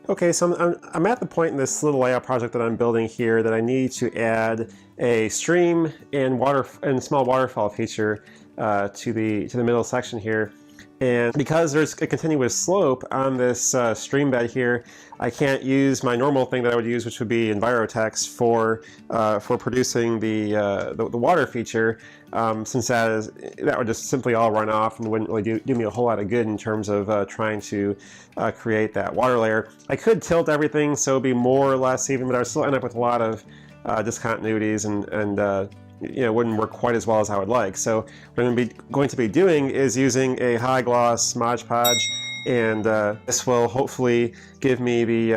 Okay, so I'm at the point in this little layout project that I'm building here that I need to add a stream and small waterfall feature to the middle section here. And because there's a continuous slope on this stream bed here, I can't use my normal thing that I would use, which would be EnviroText for producing the water feature, since that would just simply all run off and wouldn't really do me a whole lot of good in terms of trying to create that water layer. I could tilt everything so it'd be more or less even, but I would still end up with a lot of discontinuities and wouldn't work quite as well as I would like. So what I'm going to be doing is using a high gloss Mod Podge, and this will hopefully give me the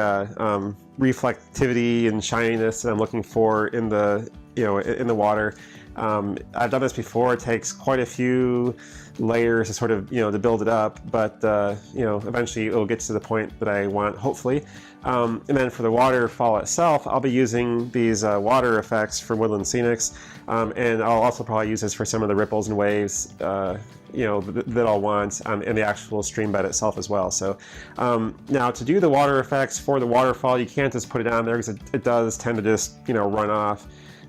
reflectivity and shininess that I'm looking for in the in the water. I've done this before. It takes quite a few layers to sort of to build it up, but eventually it'll get to the point that I want, hopefully. And then for the waterfall itself, I'll be using these water effects from Woodland Scenics, and I'll also probably use this for some of the ripples and waves that I'll want in the actual stream bed itself as well. So now to do the water effects for the waterfall, you can't just put it on there because it does tend to just run off.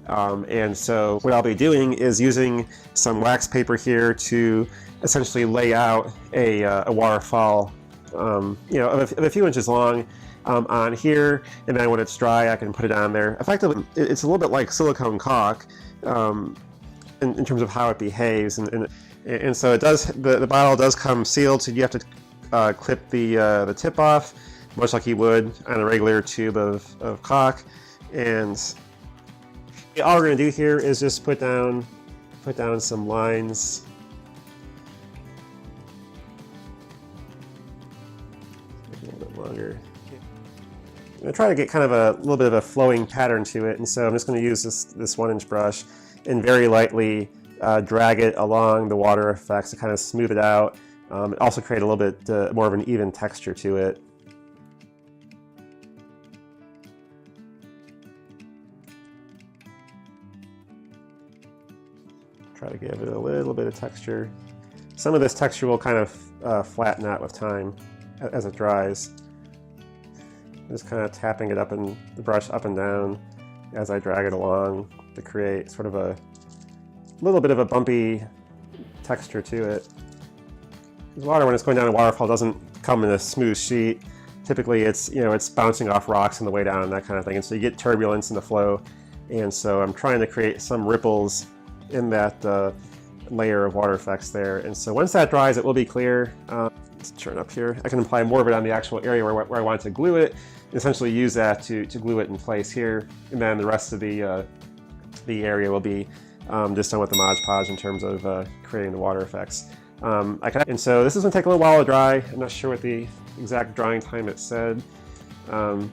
And so what I'll be doing is using some wax paper here to essentially lay out a waterfall, of a few inches long on here, and then when it's dry I can put it on there. Effectively, it's a little bit like silicone caulk in terms of how it behaves, and so it does. The bottle does come sealed, so you have to clip the tip off, much like you would on a regular tube of caulk. And all we're going to do here is just put down some lines. A little bit longer. I'm going to try to get kind of a little bit of a flowing pattern to it, and so I'm just going to use this 1-inch brush and very lightly drag it along the water effects to kind of smooth it out, and also create a little bit more of an even texture to it. Try to give it a little bit of texture. Some of this texture will kind of flatten out with time as it dries. Just kind of tapping it up in the brush up and down as I drag it along to create sort of a little bit of a bumpy texture to it. Because water, when it's going down a waterfall, doesn't come in a smooth sheet. Typically it's it's bouncing off rocks on the way down and that kind of thing, and so you get turbulence in the flow. And so I'm trying to create some ripples in that layer of water effects there. And so once that dries, it will be clear. Let's turn up here. I can apply more of it on the actual area where I want to glue it, and essentially use that to glue it in place here. And then the rest of the area will be just done with the Mod Podge in terms of creating the water effects. And so this is going to take a little while to dry. I'm not sure what the exact drying time it said. Yeah,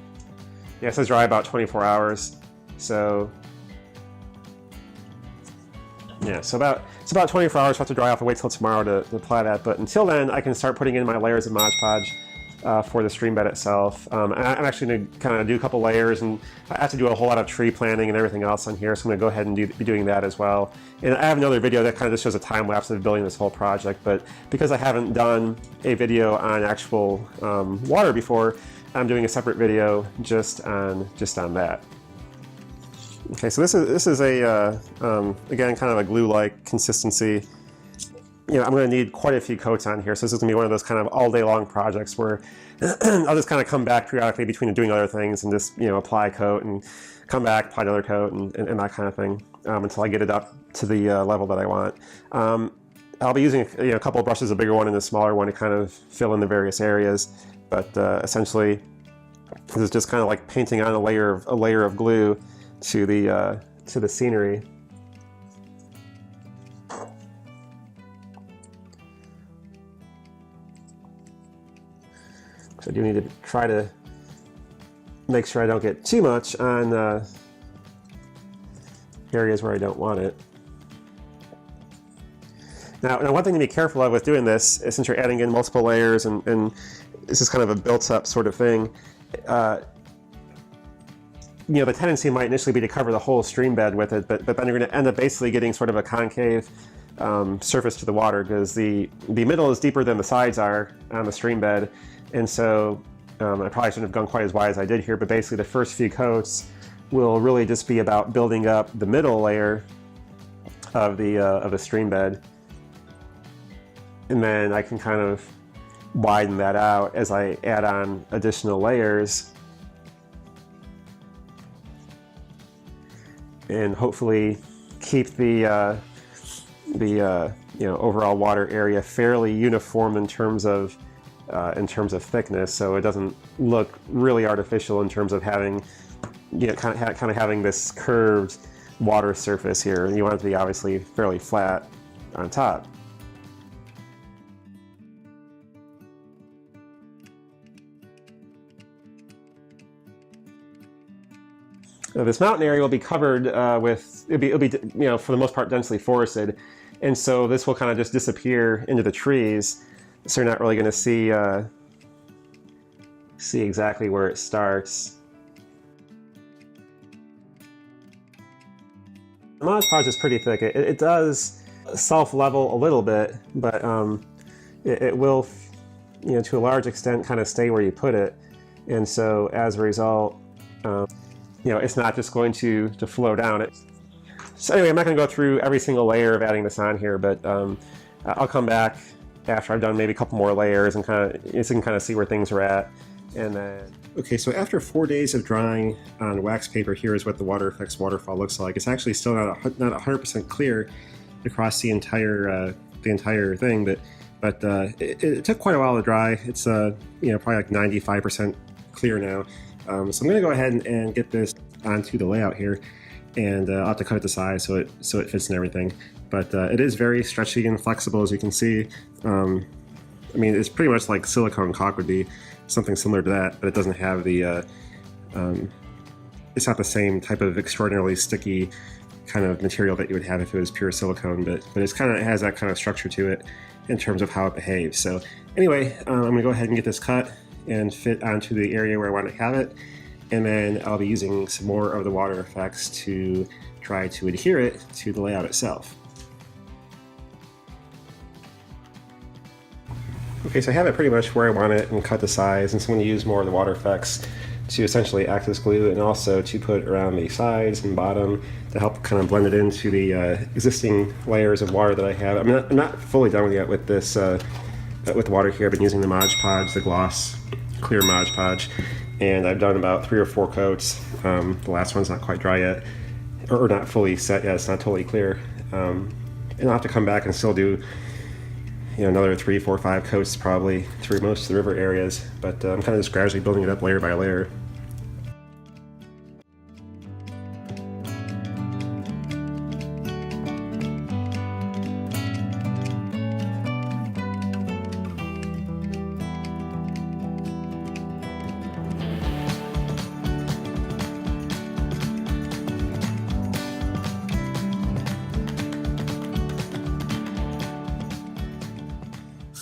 it says dry about 24 hours. So yeah, so it's about 24 hours. I'll have to dry off and wait till tomorrow to apply that. But until then, I can start putting in my layers of Mod Podge for the stream bed itself. And I'm actually going to kind of do a couple layers, and I have to do a whole lot of tree planting and everything else on here, so I'm going to go ahead and be doing that as well. And I have another video that kind of just shows a time lapse of building this whole project, but because I haven't done a video on actual water before, I'm doing a separate video just on that. Okay, so this is a again, kind of a glue-like consistency. I'm going to need quite a few coats on here, so this is going to be one of those kind of all-day-long projects where I'll just kind of come back periodically between doing other things and just apply a coat and come back, apply another coat, and that kind of thing until I get it up to the level that I want. I'll be using a couple of brushes, a bigger one and a smaller one, to kind of fill in the various areas. But essentially, this is just kind of like painting on a layer of glue to the scenery. So I do need to try to make sure I don't get too much on areas where I don't want it. Now one thing to be careful of with doing this is, since you're adding in multiple layers and this is kind of a built-up sort of thing, the tendency might initially be to cover the whole stream bed with it, but then you're going to end up basically getting sort of a concave surface to the water, because the middle is deeper than the sides are on the stream bed, and so I probably shouldn't have gone quite as wide as I did here, but basically the first few coats will really just be about building up the middle layer of the stream bed, and then I can kind of widen that out as I add on additional layers, and hopefully keep the overall water area fairly uniform in terms of thickness, so it doesn't look really artificial in terms of having, kind of having this curved water surface here. You want it to be obviously fairly flat on top. Now, this mountain area will be covered it'll be for the most part densely forested, and so this will kind of just disappear into the trees. So you're not really going to see exactly where it starts. The Mod Podge is pretty thick. It does self-level a little bit, but it will, to a large extent, kind of stay where you put it. And so as a result, it's not just going to flow down. So anyway, I'm not going to go through every single layer of adding this on here, but I'll come back after I've done maybe a couple more layers and so you can kind of see where things are at. And then, okay, so after 4 days of drying on wax paper, here is what the Water Effects waterfall looks like. It's actually still not 100% clear across the entire thing, but it took quite a while to dry. It's probably like 95% clear now. So I'm going to go ahead and get this onto the layout here, and I'll have to cut it to size so it fits in everything. But it is very stretchy and flexible, as you can see. It's pretty much like silicone caulk would be, something similar to that, but it doesn't have the it's not the same type of extraordinarily sticky kind of material that you would have if it was pure silicone, but it has that kind of structure to it in terms of how it behaves. So anyway, I'm going to go ahead and get this cut and fit onto the area where I want to have it, and then I'll be using some more of the water effects to try to adhere it to the layout itself. Okay, so I have it pretty much where I want it and cut the size, and so I'm going to use more of the water effects to essentially act as glue, and also to put around the sides and bottom to help kind of blend it into the existing layers of water that I have. I'm not fully done yet with this with the water here. I've been using the Mod Podge, the gloss clear Mod Podge, and I've done about 3 or 4 coats. The last one's not quite dry yet, or not fully set yet. It's not totally clear, and I'll have to come back and still do another 3, 4, 5 coats probably through most of the river areas, but I'm kind of just gradually building it up layer by layer.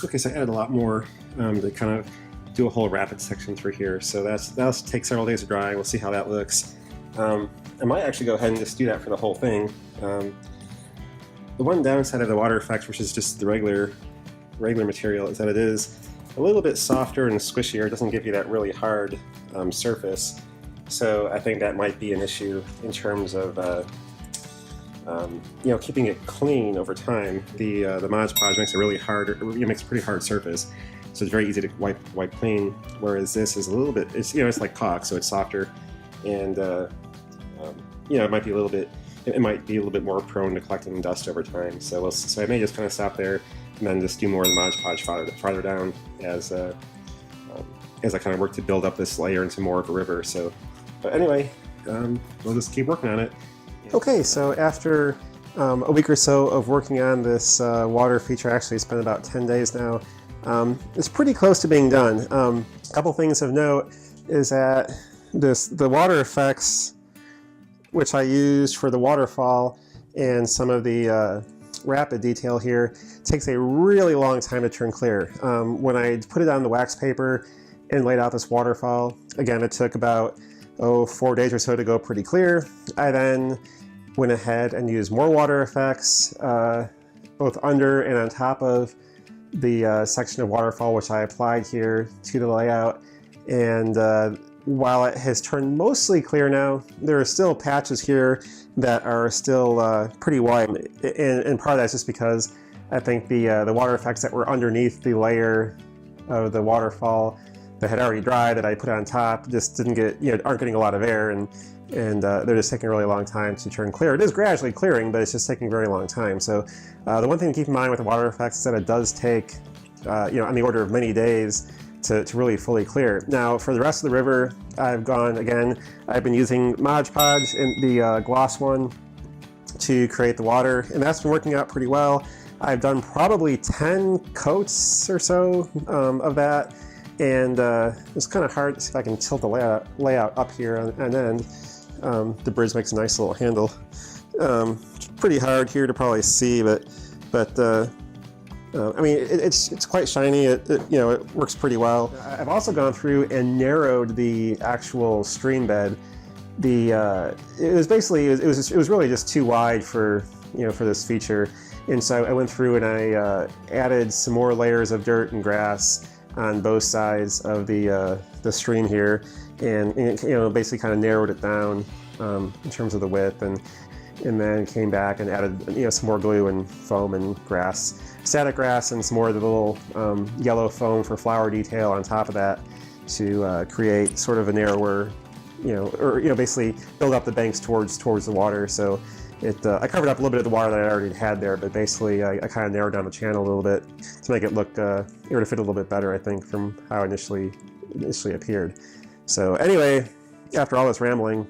Okay, so I added a lot more to kind of do a whole rapid section through here. So that'll take several days to dry. We'll see how that looks. I might actually go ahead and just do that for the whole thing. The one downside of the water effects, which is just the regular material, is that it is a little bit softer and squishier. It doesn't give you that really hard surface. So I think that might be an issue in terms of keeping it clean over time. The Mod Podge makes makes a pretty hard surface, so it's very easy to wipe clean. Whereas this is a little bit, it's like caulk, so it's softer, and it might be a little bit more prone to collecting dust over time. So I may just kind of stop there and then just do more of the Mod Podge farther down as I kind of work to build up this layer into more of a river. So, but anyway, we'll just keep working on it. Okay, so after a week or so of working on this water feature, I actually spent about 10 days now. It's pretty close to being done. A couple things of note is that the water effects, which I used for the waterfall and some of the rapid detail here, takes a really long time to turn clear. When I put it on the wax paper and laid out this waterfall, again, it took about 4 days or so to go pretty clear. I then went ahead and used more water effects, both under and on top of the section of waterfall which I applied here to the layout, And while it has turned mostly clear now, there are still patches here that are still pretty white. And part of that's just because I think the water effects that were underneath the layer of the waterfall that had already dried that I put on top just didn't get, aren't getting a lot of air, and they're just taking a really long time to turn clear. It is gradually clearing, but it's just taking a very long time. So the one thing to keep in mind with the water effects is that it does take, on the order of many days to really fully clear. Now, for the rest of the river, I've been using Mod Podge in the gloss one to create the water, and that's been working out pretty well. I've done probably 10 coats or so of that, and it's kind of hard to see if I can tilt the layout up here on end. The bridge makes a nice little handle. It's pretty hard here to probably see, but I mean, it's quite shiny. It works pretty well. I've also gone through and narrowed the actual stream bed. It was really just too wide for this feature, and so I went through and I added some more layers of dirt and grass on both sides of the stream here, and basically kind of narrowed it down in terms of the width, and then came back and added some more glue and foam and grass, static grass, and some more of the little yellow foam for flower detail on top of that to create sort of a narrower, basically build up the banks towards the water. So I covered up a little bit of the water that I already had there, but basically I kind of narrowed down the channel a little bit to make it look, to fit a little bit better, I think, from how it initially appeared. So anyway, after all this rambling,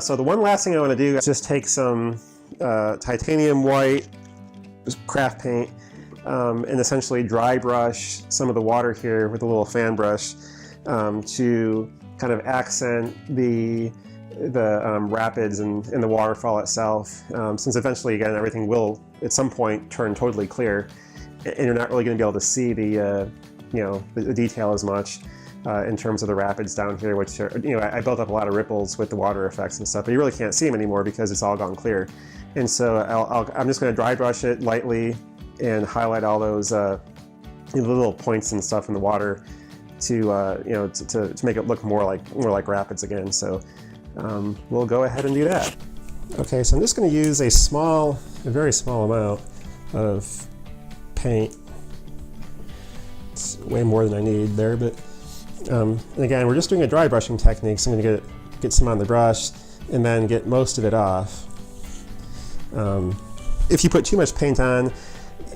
so the one last thing I want to do is just take some titanium white craft paint and essentially dry brush some of the water here with a little fan brush to kind of accent the rapids and the waterfall itself, since eventually, again, everything will at some point turn totally clear, and you're not really going to be able to see the detail as much in terms of the rapids down here, which are, I built up a lot of ripples with the water effects and stuff, but you really can't see them anymore because it's all gone clear. And so I'm just going to dry brush it lightly and highlight all those little points and stuff in the water to make it look more like rapids again. So we'll go ahead and do that. Okay, so I'm just going to use a very small amount of paint. It's way more than I need there, but and again, we're just doing a dry brushing technique, so I'm going to get some on the brush and then get most of it off. If you put too much paint on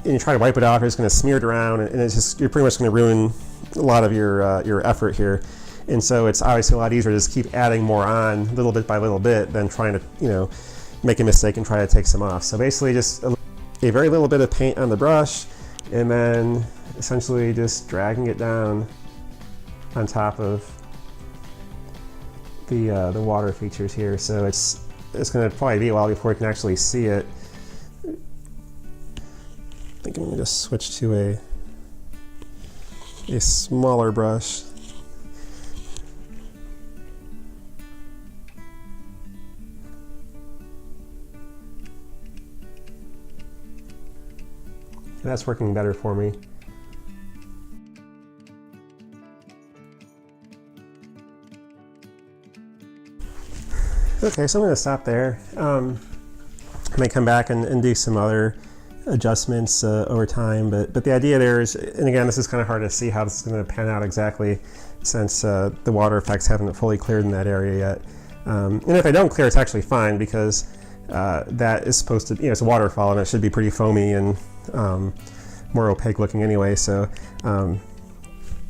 and you try to wipe it off, it's going to smear it around, and you're pretty much going to ruin a lot of your effort here. And so it's obviously a lot easier to just keep adding more on little bit by little bit than trying to make a mistake and try to take some off. So basically just a very little bit of paint on the brush, and then essentially just dragging it down on top of the water features here. So it's going to probably be a while before you can actually see it. I think I'm going to just switch to a smaller brush. That's working better for me. Okay, so I'm going to stop there. I may come back and do some other adjustments over time, but the idea there is, and again, this is kind of hard to see how this is going to pan out exactly, since the water effects haven't fully cleared in that area yet. And if I don't clear, it's actually fine, because that is supposed to, it's a waterfall, and it should be pretty foamy and more opaque looking anyway. So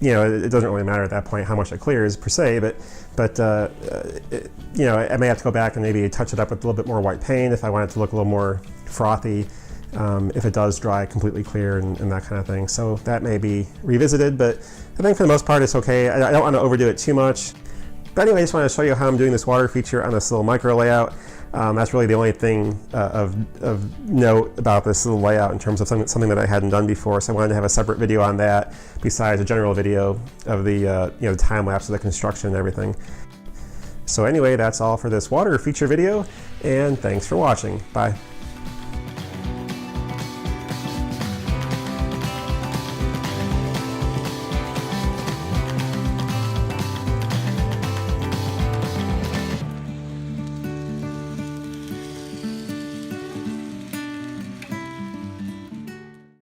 it doesn't really matter at that point how much it clears per se, but I may have to go back and maybe touch it up with a little bit more white paint if I want it to look a little more frothy, if it does dry completely clear and that kind of thing. So that may be revisited, but I think for the most part it's okay. I don't want to overdo it too much. But anyway, I just want to show you how I'm doing this water feature on this little micro layout. That's really the only thing of note about this little layout in terms of something that I hadn't done before. So I wanted to have a separate video on that besides a general video of the time lapse of the construction and everything. So anyway, that's all for this water feature video, and thanks for watching. Bye.